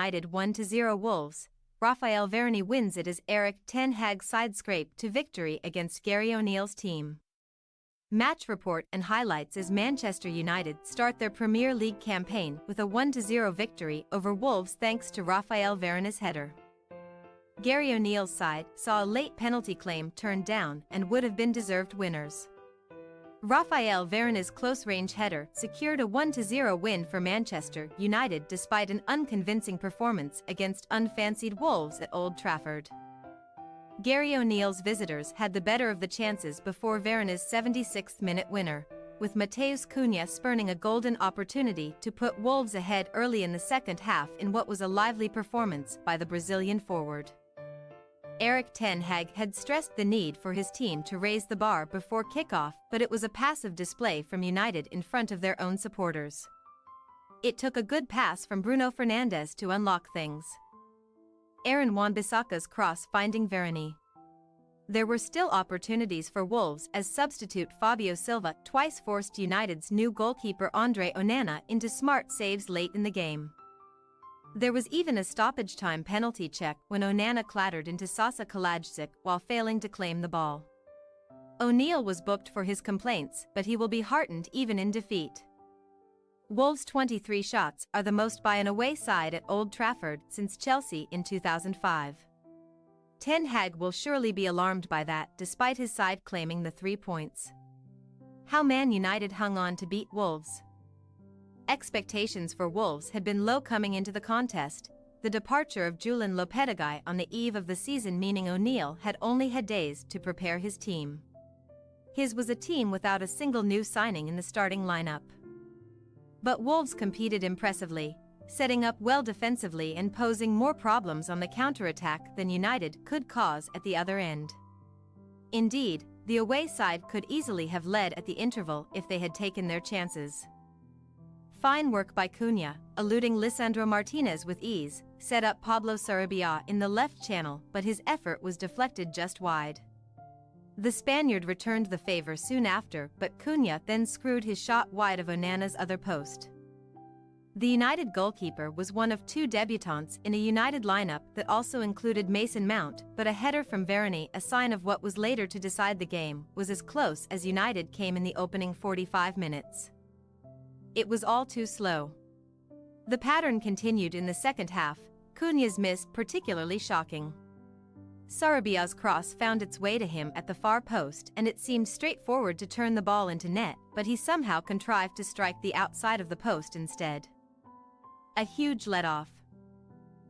United 1-0 Wolves, Raphael Varane wins it as Erik Ten Hag's side scraped to victory against Gary O'Neill's team. Match report and highlights as Manchester United start their Premier League campaign with a 1-0 victory over Wolves thanks to Raphael Varane's header. Gary O'Neill's side saw a late penalty claim turned down and would have been deserved winners. Raphael Varane's close-range header secured a 1-0 win for Manchester United despite an unconvincing performance against unfancied Wolves at Old Trafford. Gary O'Neill's visitors had the better of the chances before Varane's 76th-minute winner, with Matheus Cunha spurning a golden opportunity to put Wolves ahead early in the second half in what was a lively performance by the Brazilian forward. Erik Ten Hag had stressed the need for his team to raise the bar before kickoff, but it was a passive display from United in front of their own supporters. It took a good pass from Bruno Fernandes to unlock things. Aaron Wan-Bissaka's cross finding Varane. There were still opportunities for Wolves as substitute Fabio Silva twice forced United's new goalkeeper Andre Onana into smart saves late in the game. There was even a stoppage-time penalty check when Onana clattered into Sasa Kalajdzic while failing to claim the ball. O'Neill was booked for his complaints, but he will be heartened even in defeat. Wolves' 23 shots are the most by an away side at Old Trafford since Chelsea in 2005. Ten Hag will surely be alarmed by that despite his side claiming the 3 points. How Man United hung on to beat Wolves. Expectations for Wolves had been low coming into the contest, the departure of Julen Lopetegui on the eve of the season meaning O'Neill had only had days to prepare his team. His was a team without a single new signing in the starting lineup. But Wolves competed impressively, setting up well defensively and posing more problems on the counter-attack than United could cause at the other end. Indeed, the away side could easily have led at the interval if they had taken their chances. Fine work by Cunha, eluding Lisandro Martinez with ease, set up Pablo Sarabia in the left channel, but his effort was deflected just wide. The Spaniard returned the favor soon after, but Cunha then screwed his shot wide of Onana's other post. The United goalkeeper was one of 2 debutants in a United lineup that also included Mason Mount, but a header from Varane, a sign of what was later to decide the game, was as close as United came in the opening 45 minutes. It was all too slow. The pattern continued in the second half, Cunha's miss particularly shocking. Sarabia's cross found its way to him at the far post and it seemed straightforward to turn the ball into net, but he somehow contrived to strike the outside of the post instead. A huge let-off.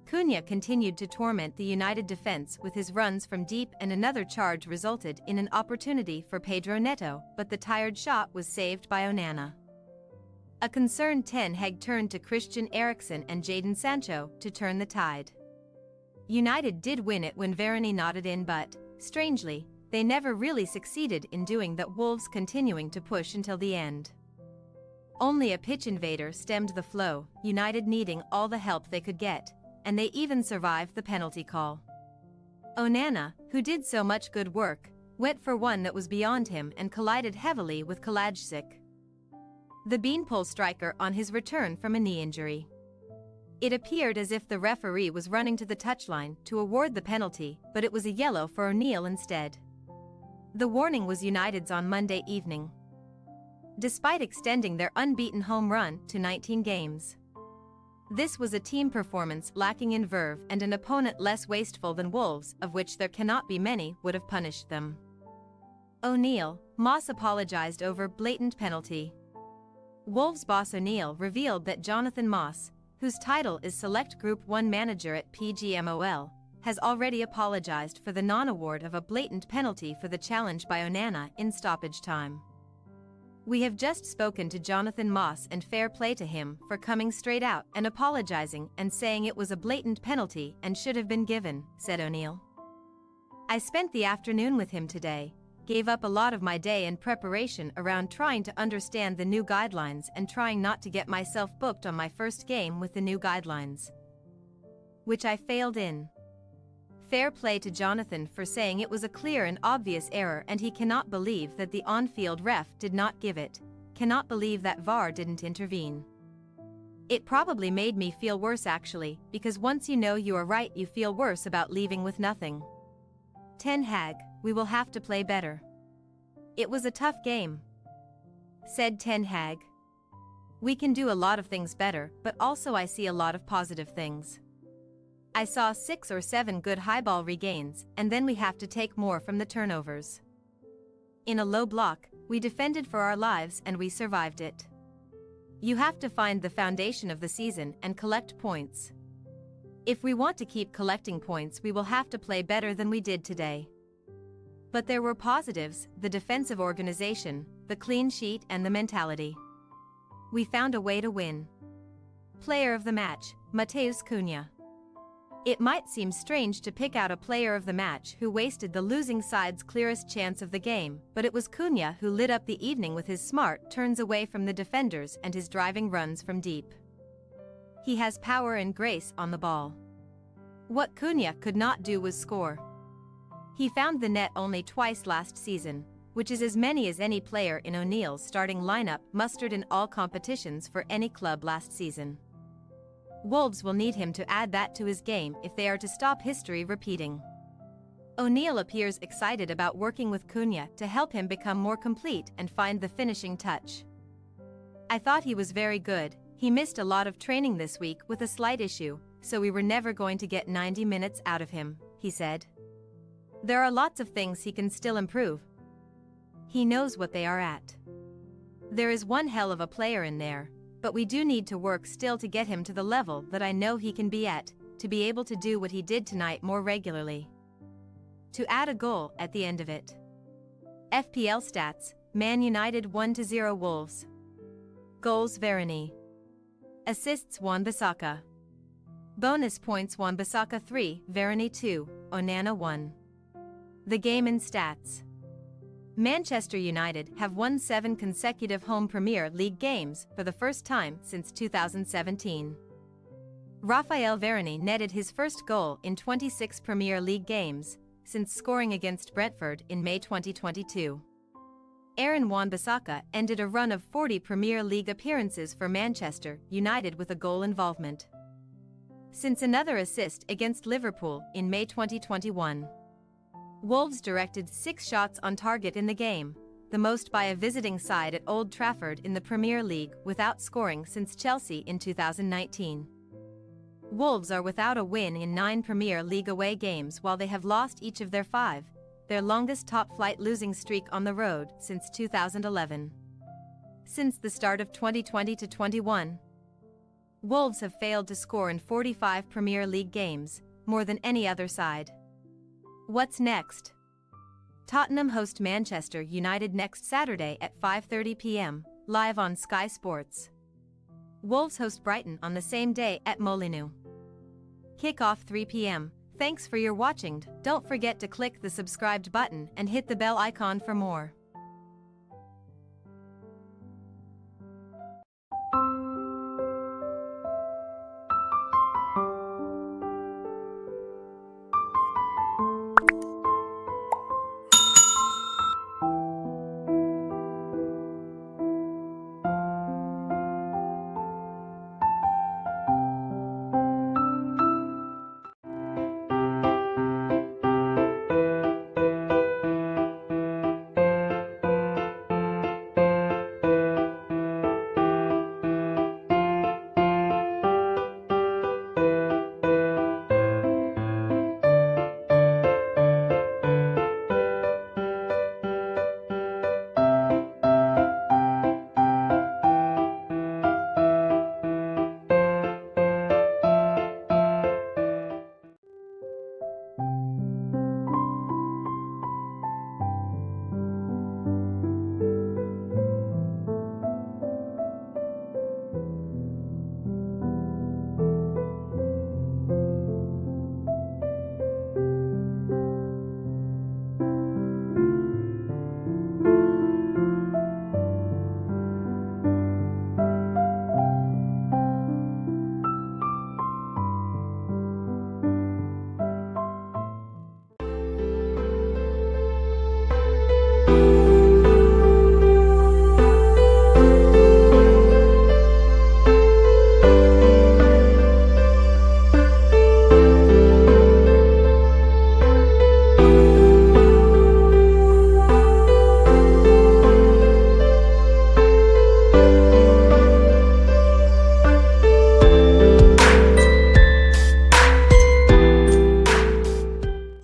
Cunha continued to torment the United defense with his runs from deep and another charge resulted in an opportunity for Pedro Neto, but the tired shot was saved by Onana. A concerned Ten Hag turned to Christian Eriksen and Jadon Sancho to turn the tide. United did win it when Varane nodded in, but, strangely, they never really succeeded in doing that, Wolves continuing to push until the end. Only a pitch invader stemmed the flow, United needing all the help they could get, and they even survived the penalty call. Onana, who did so much good work, went for one that was beyond him and collided heavily with Kalajdzic, the beanpole striker, on his return from a knee injury. It appeared as if the referee was running to the touchline to award the penalty, but it was a yellow for O'Neill instead. The warning was United's on Monday evening, despite extending their unbeaten home run to 19 games. This was a team performance lacking in verve and an opponent less wasteful than Wolves, of which there cannot be many, would have punished them. O'Neill, Moss apologized over blatant penalty. Wolves boss O'Neill revealed that Jonathan Moss, whose title is Select Group 1 Manager at PGMOL, has already apologized for the non-award of a blatant penalty for the challenge by Onana in stoppage time. "We have just spoken to Jonathan Moss and fair play to him for coming straight out and apologizing and saying it was a blatant penalty and should have been given," said O'Neill. "I spent the afternoon with him today, gave up a lot of my day in preparation around trying to understand the new guidelines and trying not to get myself booked on my first game with the new guidelines, which I failed in. Fair play to Jonathan for saying it was a clear and obvious error and he cannot believe that the on-field ref did not give it, cannot believe that VAR didn't intervene. It probably made me feel worse actually, because once you know you are right you feel worse about leaving with nothing. Ten Hag, we will have to play better. It was a tough game, said Ten Hag. We can do a lot of things better, but also I see a lot of positive things. I saw 6 or 7 good high ball regains, and then we have to take more from the turnovers. In a low block, we defended for our lives and we survived it. You have to find the foundation of the season and collect points. If we want to keep collecting points we will have to play better than we did today. But there were positives, the defensive organization, the clean sheet and the mentality. We found a way to win. Player of the match, Matheus Cunha. It might seem strange to pick out a player of the match who wasted the losing side's clearest chance of the game, but it was Cunha who lit up the evening with his smart turns away from the defenders and his driving runs from deep. He has power and grace on the ball. What Cunha could not do was score. He found the net only twice last season, which is as many as any player in O'Neill's starting lineup mustered in all competitions for any club last season. Wolves will need him to add that to his game if they are to stop history repeating. O'Neill appears excited about working with Cunha to help him become more complete and find the finishing touch. I thought he was very good. He missed a lot of training this week with a slight issue, so we were never going to get 90 minutes out of him, he said. There are lots of things he can still improve. He knows what they are at. There is one hell of a player in there, but we do need to work still to get him to the level that I know he can be at, to be able to do what he did tonight more regularly. To add a goal at the end of it. FPL stats, Man United 1-0 Wolves. Goals Varane. Assists Wan-Bissaka. Bonus points Wan-Bissaka 3, Varane 2, Onana 1. The game in stats. Manchester United have won 7 consecutive home Premier League games for the first time since 2017. Raphael Varane netted his first goal in 26 Premier League games, since scoring against Brentford in May 2022. Aaron Wan-Bissaka ended a run of 40 Premier League appearances for Manchester United with a goal involvement, since another assist against Liverpool in May 2021. Wolves directed 6 shots on target in the game, the most by a visiting side at Old Trafford in the Premier League without scoring since Chelsea in 2019. Wolves are without a win in 9 Premier League away games while they have lost each of their 5, their longest top-flight losing streak on the road since 2011. Since the start of 2020-21, Wolves have failed to score in 45 Premier League games, more than any other side. What's next? Tottenham host Manchester United next Saturday at 5:30 p.m, live on Sky Sports. Wolves host Brighton on the same day at Molineux. Kick-off 3 p.m. Thanks for your watching. Don't forget to click the subscribed button and hit the bell icon for more.